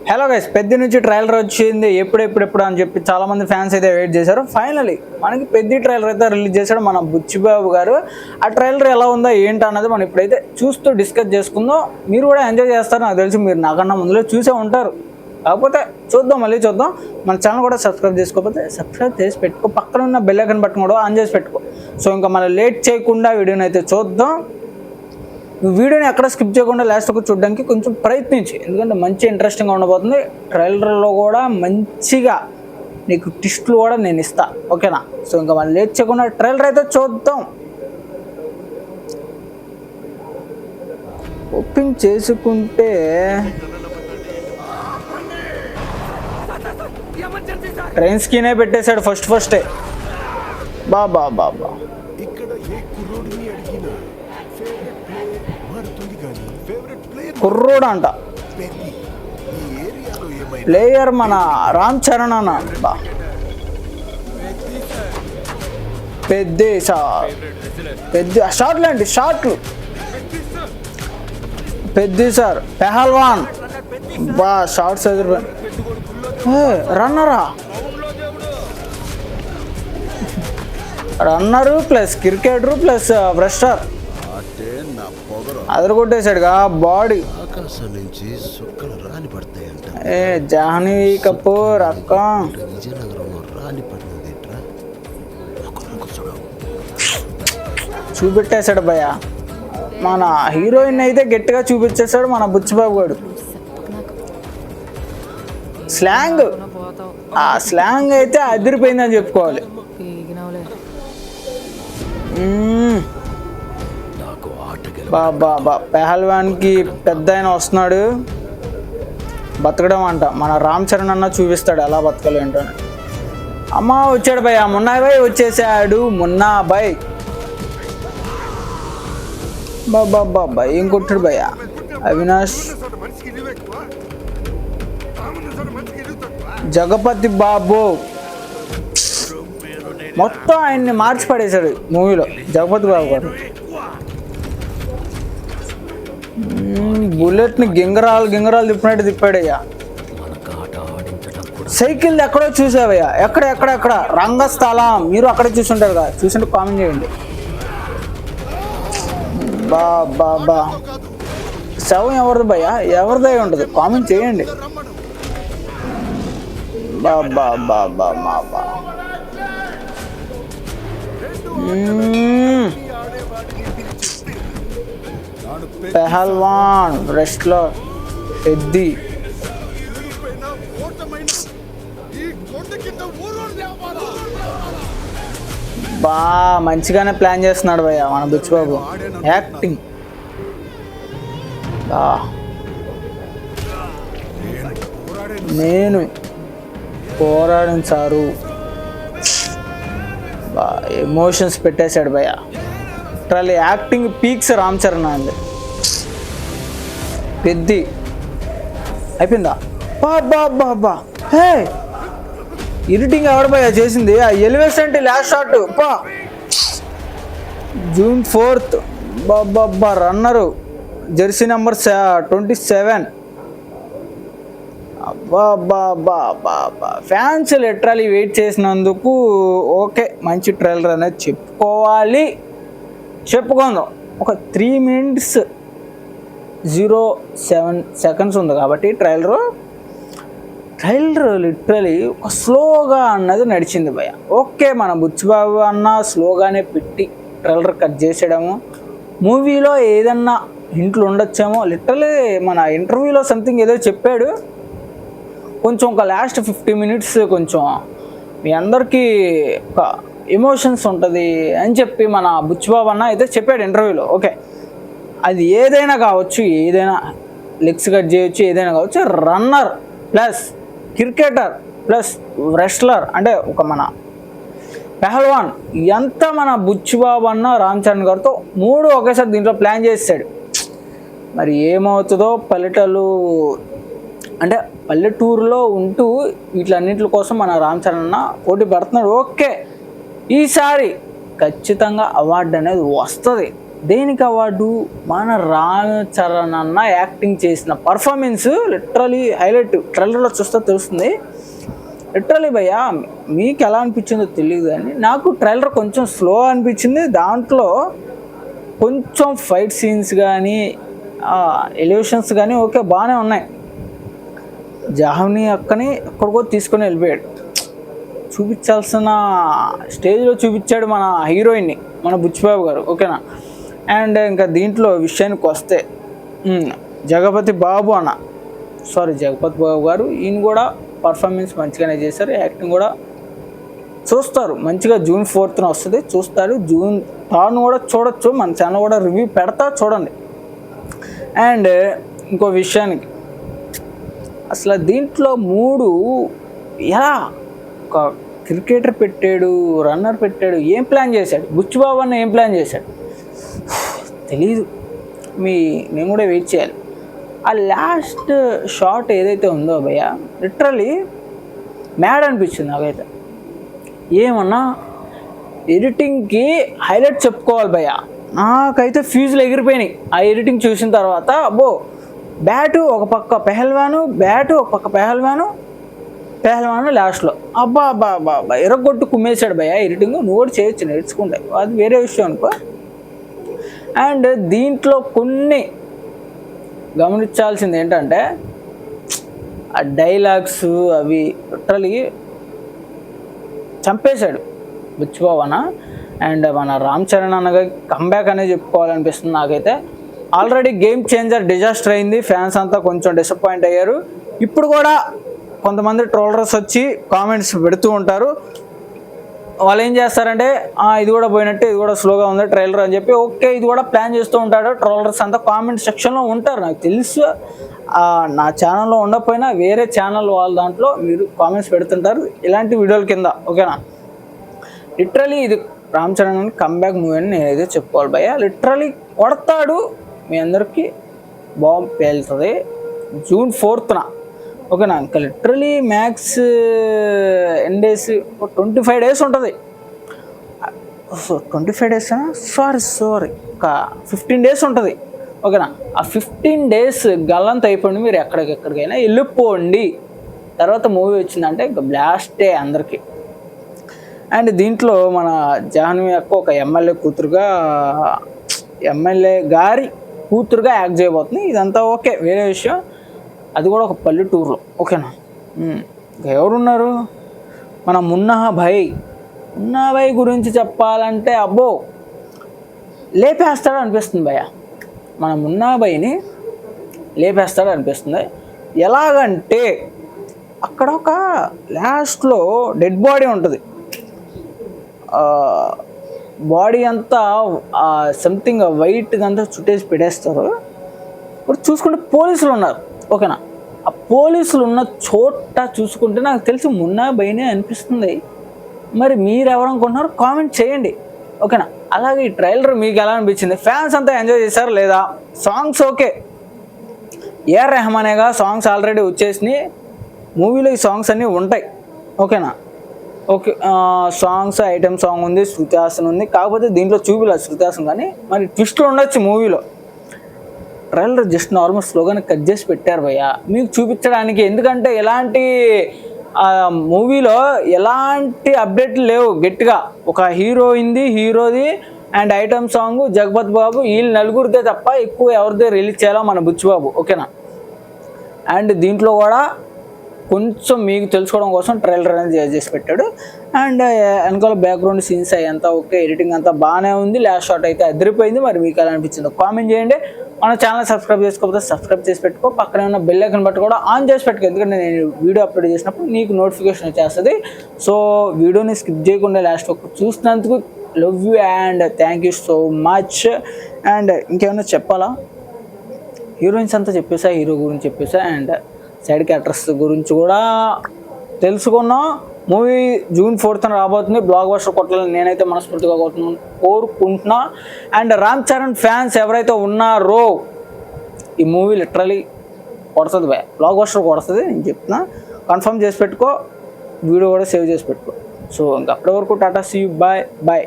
Hello guys, పెద్ద నుంచి trailer వచ్చింది ఎప్పుడు అని చెప్పి చాలా మంది ఫ్యాన్స్ అయితే వెయిట్ చేశారు. ఫైనలీ మనకి పెద్ద ట్రైలర్ అయితే రిలీజ్ చేశాడు మన బుచ్చిబాబు గారు. ఆ ట్రైలర్ ఎలా ఉందో ఏంటి అన్నది మనం ఇప్పుడైతే చూస్తూ డిస్కస్ చేసుకుందాం. మీరు కూడా ఎంజాయ్ చేస్తారు నాకు తెలిసి, మీరు నాకన్నా ముందులో చూసే ఉంటారు. కాకపోతే మళ్ళీ చూద్దాం. మన ఛానల్ కూడా సబ్స్క్రైబ్ చేసుకోకపోతే సబ్స్క్రైబ్ చేసి పెట్టుకో, పక్కన ఉన్న బెల్ ఐకాన్ బటన్ కూడా ఆన్ చేసి పెట్టుకో. సో ఇంకా మనం లేట్ చేయకుండా వీడియోని అయితే చూద్దాం. వీడియోని ఎక్కడ స్కిప్ చేయకుండా లాస్ట్ వరకు చూడడానికి కొంచెం ప్రయత్నించి, ఎందుకంటే మంచి ఇంట్రెస్టింగ్గా ఉండబోతుంది. ట్రైలర్లో కూడా మంచిగా నీకు ట్విస్టులు కూడా నేను ఇస్తా, ఓకేనా? సో ఇంకా మనం లేట్ చేయకుండా ట్రైలర్ అయితే చూద్దాం. ఓపెన్ చేసుకుంటే ట్రైన్ స్కీనే పెట్టేశాడు ఫస్టే. బాబా కుర్రోడు అంట, ప్లేయర్ మన రామ్ చరణ్ అన్న. పెద్ద షార్ట్లు అండి, షార్ట్లు. పెద్ద సార్ పెహల్వాన్ షార్ట్స్ ఎదురు రన్నరు ప్లస్ క్రికెటరు ప్లస్ బ్రషర్ అదరగొట్టేశాడుగా బాడీ. జాహ్నవి కపూర్ అక్క చూపెట్టేశాడు భయ్య. మన హీరోయిన్ అయితే గట్టిగా చూపించేశాడు మన బుచ్చిబాబు గారు. స్లాంగ్ అయితే అదిరిపోయిందని చెప్పుకోవాలి. బాబా పెహల్వాన్కి పెద్ద ఆయన వస్తున్నాడు, బతకడం అంట. మన రామ్ చరణ్ అన్న చూపిస్తాడు ఎలా బతకాలి ఏంటో. అమ్మ వచ్చాడు భయ్య, మున్నాబాయ్ వచ్చేసాడు. మున్నాబాయ్ బాబా ఏం కొట్టాడు భయ్య. అవినాష్, జగపతి బాబు మొత్తం ఆయన్ని మార్చి పడేశాడు మూవీలో జగపతి బాబు గారు. బుల్లెట్ని గింగరాలు తిప్పినట్టు తిప్పాడయ్యా. సైకిల్ ఎక్కడో చూసావయ్యా, ఎక్కడ రంగస్థలం. మీరు అక్కడే చూసుంటారు కదా, చూసింటే కామెంట్ చేయండి. బా శవం ఎవరిది భయ్య, ఎవరిదే ఉంటుంది కామెంట్ చేయండి. బా పెహల్వాన్ రెస్లర్ ఎద్ది. మంచిగానే ప్లాన్ చేస్తున్నాడు భయ్య మన బుచ్చిబాబు. యాక్టింగ్ నేను పోరాడిన సారు. ఎమోషన్స్ పెట్టేశాడు భయ్య. ట్రల్ యాక్టింగ్ పీక్స్ రామ్ చరణ్ అండి. పెద్ది అయిపోయిందా? బాబా హే ఎడిటింగ్ ఎవడ భయ్య చేసింది? ఆ ఎలివేషన్ అంటే లాస్ట్ షాట్ June 4th. బాబా రన్నరు జెర్సీ నెంబర్ 27. బాబా ఫ్యాన్స్ లిటరలీ వెయిట్ చేసినందుకు ఓకే, మంచి ట్రైలర్ అనేది చెప్పుకుందాం. ఒక 3 minutes 07 seconds ఉంది కాబట్టి ట్రైలర్ లిటరలీ ఒక స్లోగా అన్నది నడిచింది భయ్య. ఓకే, మన బుచ్చిబాబు అన్న స్లోగానే పెట్టి ట్రైలర్ కట్ చేసేయడము. మూవీలో ఏదన్నా హింట్లు ఉండొచ్చేమో. లిటరలీ మన ఇంటర్వ్యూలో సంథింగ్ ఏదో చెప్పాడు. కొంచెం ఒక లాస్ట్ 50 minutes కొంచెం మీ అందరికీ ఒక ఎమోషన్స్ ఉంటుంది అని చెప్పి మన బుచ్చిబాబు అన్న అయితే చెప్పాడు ఇంటర్వ్యూలో. ఓకే, అది ఏదైనా కావచ్చు, ఏదైనా లెగ్స్ కట్ చేయొచ్చు, ఏదైనా కావచ్చు. Runner plus cricketer plus wrestler అంటే ఒక మన పెహల్వాన్, ఎంత మన బుచ్చిబాబు అన్న రామ్ చరణ్ గారితో 3 ఒకేసారి దీంట్లో ప్లాన్ చేస్తాడు. మరి ఏమవుతుందో పల్లెటూరులో ఉంటూ వీటిలన్నింటి కోసం మన రామ్ చరణ్ అన్న పోటీ పడుతున్నాడు. ఓకే, ఈసారి ఖచ్చితంగా అవార్డు అనేది వస్తుంది. దేనికి అవార్డు? మన రామ్ చరణ్ అన్న యాక్టింగ్ చేసిన పర్ఫార్మెన్స్ లిటరలీ హైలైట్. ట్రైలర్లో చూస్తే తెలుస్తుంది. లిటరలీ భయ్యా, మీకు ఎలా అనిపించిందో తెలియదు కానీ నాకు ట్రైలర్ కొంచెం స్లో అనిపించింది. దాంట్లో కొంచెం ఫైట్ సీన్స్ కానీ ఎలివేషన్స్ కానీ ఓకే బాగానే ఉన్నాయి. జాహ్నవి అక్కని ఎక్కడికో తీసుకొని వెళ్ళిపోయాడు. చూపించాల్సిన స్టేజ్లో చూపించాడు మన హీరోయిన్ని, మన బుచ్చిబాబు గారు. ఓకేనా. అండ్ ఇంకా దీంట్లో విషయానికి వస్తే జగపతి బాబు గారు, ఈయన కూడా పర్ఫార్మెన్స్ మంచిగానే చేశారు. యాక్టింగ్ కూడా చూస్తారు మంచిగా. June 4th వస్తుంది, చూస్తారు. June 3rd కూడా చూడొచ్చు. మన ఛానల్ కూడా రివ్యూ పెడతా, చూడండి. అండ్ ఇంకో విషయానికి, అసలు దీంట్లో 3 ఎలా ఒక క్రికెటర్ పెట్టాడు, రన్నర్ పెట్టాడు, ఏం ప్లాన్ చేశాడు? బుచ్చిబాబు అన్న ఏం ప్లాన్ చేశాడు తెలీదు. మేము కూడా వెయిట్ చేయాలి. ఆ లాస్ట్ షాట్ ఏదైతే ఉందో భయ్య, లిటరలీ మ్యాడ్ అనిపించింది నాకైతే. ఏమన్నా ఎడిటింగ్కి హైలైట్ చెప్పుకోవాలి భయ్య. నాకైతే ఫ్యూజులు ఎగిరిపోయినాయి ఆ ఎడిటింగ్ చూసిన తర్వాత. అబ్బో, బ్యాటు ఒక పక్క పెహల్వాను, పెహల్వాను లాస్ట్లో అబ్బా ఎరగొట్టు కుమ్మేశాడు భయ్య ఎడిటింగ్. నువ్వు కూడా చేయొచ్చు, నేర్చుకుంటే అది వేరే విషయం అనుకో. అండ్ దీంట్లో కొన్ని గమనించాల్సింది ఏంటంటే, ఆ డైలాగ్స్ అవి లిటరలీ చంపేశాడు బుచ్చిబాబు అన్న. అండ్ మన రామ్ చరణ్ అన్నగా కంబ్యాక్ అనేది చెప్పుకోవాలనిపిస్తుంది నాకైతే. ఆల్రెడీ గేమ్ చేంజర్ డిజాస్టర్ అయింది, ఫ్యాన్స్ అంతా కొంచెం డిసప్పాయింట్ అయ్యారు. ఇప్పుడు కూడా కొంతమంది ట్రోలర్స్ వచ్చి కామెంట్స్ పెడుతూ ఉంటారు. వాళ్ళు ఏం చేస్తారంటే, ఇది కూడా పోయినట్టే, ఇది కూడా స్లోగా ఉంది ట్రైలర్ అని చెప్పి ఓకే ఇది కూడా ప్లాన్ చేస్తూ ఉంటాడు. ట్రోలర్స్ అంతా కామెంట్ సెక్షన్లో ఉంటారు, నాకు తెలుసు. నా ఛానల్లో ఉండకపోయినా వేరే ఛానల్ వాళ్ళ దాంట్లో మీరు కామెంట్స్ పెడుతుంటారు ఇలాంటి వీడియోల కింద. ఓకేనా. లిటరలీ ఇది రామ్ చరణ్ అని కంబ్యాక్ మూవీ అని నేనైతే చెప్పుకోవాలి భయ్య. లిటరలీ కొడతాడు, మీ అందరికీ బాంబ్ పేలుతుంది June 4th. ఓకేనా. ఇంకా లిటరలీ మ్యాక్స్ ఎన్ని డేస్, 25 days ఉంటుంది. 25 days సారీ ఒక 15 days ఉంటుంది. ఓకేనా. ఆ 15 days గల్లంత అయిపోయింది. మీరు ఎక్కడికైనా వెళ్ళిపోండి. తర్వాత మూవీ వచ్చిందంటే ఇంకా బ్లాస్టే అందరికీ. అండ్ దీంట్లో మన జాహ్నవి అక్క ఒక ఎమ్మెల్యే గారి కూతురుగా యాక్ట్ చేయబోతుంది. ఇదంతా ఓకే, వేరే విషయం. అది కూడా ఒక పల్లెటూరులో. ఓకేనా. ఇంకా ఎవరున్నారు? మన మున్నా భాయ్ గురించి చెప్పాలంటే అబ్బో లేపేస్తాడు అనిపిస్తుంది భయ్య. మన మున్నా భాయ్ని లేపేస్తాడు అనిపిస్తుంది. ఎలాగంటే అక్కడ ఒక లాస్ట్లో డెడ్ బాడీ ఉంటుంది. బాడీ అంతా సంథింగ్ వైట్ అంతా చుట్టేసి పెట్టేస్తారు. ఇప్పుడు చూసుకుంటే పోలీసులు ఉన్నారు. ఓకేనా. ఆ పోలీసులు ఉన్న చోట చూసుకుంటే నాకు తెలిసి మున్నా భాయ్నే అనిపిస్తుంది. మరి మీరు ఎవరు అనుకుంటున్నారు కామెంట్ చేయండి. ఓకేనా. అలాగే ఈ ట్రైలర్ మీకు ఎలా అనిపించింది? ఫ్యాన్స్ అంతా ఎంజాయ్ చేశారు లేదా? సాంగ్స్ ఓకే, AR రెహమానేగా సాంగ్స్ ఆల్రెడీ వచ్చేసినాయి. మూవీలో ఈ సాంగ్స్ అన్నీ ఉంటాయి. ఓకేనా. ఓకే, సాంగ్స్ ఐటమ్ సాంగ్ ఉంది, శృతి హాసన్ ఉంది. కాకపోతే దీంట్లో చూపిలేదు శృతి హాసన్, కానీ మరి ట్విస్ట్లు ఉండొచ్చు మూవీలో. ట్రైలర్ జస్ట్ నార్మల్ స్లోగానే కట్ చేసి పెట్టారు భయ్య మీకు చూపించడానికి. ఎందుకంటే ఎలాంటి మూవీలో ఎలాంటి అప్డేట్లు లేవు గట్టిగా. ఒక హీరోది అండ్ ఐటమ్ సాంగ్ జగపతి బాబు, వీళ్ళు నలుగురిదే తప్ప ఎక్కువ ఎవరిదే రిలీజ్ చేయాలో మన బుచ్చిబాబు. ఓకేనా. అండ్ దీంట్లో కూడా కొంచెం మీకు తెలుసుకోవడం కోసం ట్రైలర్ అనేది చేసి పెట్టాడు. అండ్ వెనకాల బ్యాక్గ్రౌండ్ సీన్స్ అయ్యంతా ఓకే, ఎడిటింగ్ అంతా బాగానే ఉంది. లాస్ట్ షాట్ అయితే అదిరిపోయింది. మరి మీకు ఎలా అనిపించిందో కామెంట్ చేయండి. మన ఛానల్ సబ్స్క్రైబ్ చేసుకోకపోతే సబ్స్క్రైబ్ చేసి పెట్టుకో. పక్కనే ఉన్న బెల్ ఐకాన్ బట్టి కూడా ఆన్ చేసి పెట్టుకో, ఎందుకంటే నేను వీడియో అప్లోడ్ చేసినప్పుడు నీకు నోటిఫికేషన్ వచ్చేస్తుంది. సో వీడియోని స్కిప్ చేయకుండా లాస్ట్ వరకు చూసినందుకు love you and thank you so much. And ఇంకేమైనా చెప్పాలా? హీరోయిన్స్ అంతా చెప్పేసా, హీరో గురించి చెప్పేసా, అండ్ సైడ్ క్యారెక్టర్స్ గురించి కూడా తెలుసుకున్నాం. మూవీ June 4th రాబోతుంది. బ్లాక్ బస్టర్ కొట్టాలని నేనైతే మనస్ఫూర్తిగా కోరుకుంటున్నా. అండ్ రామ్ చరణ్ ఫ్యాన్స్ ఎవరైతే ఉన్నారో ఈ మూవీ లిటరలీ కొడుతుంది భయ, బ్లాక్ బస్టర్ కొడుతుంది. నేను చెప్తున్నా, కన్ఫర్మ్ చేసి పెట్టుకో, వీడియో కూడా సేవ్ చేసి పెట్టుకో. సో ఇంకా అప్పటి వరకు టాటా, సీ యూ, బాయ్.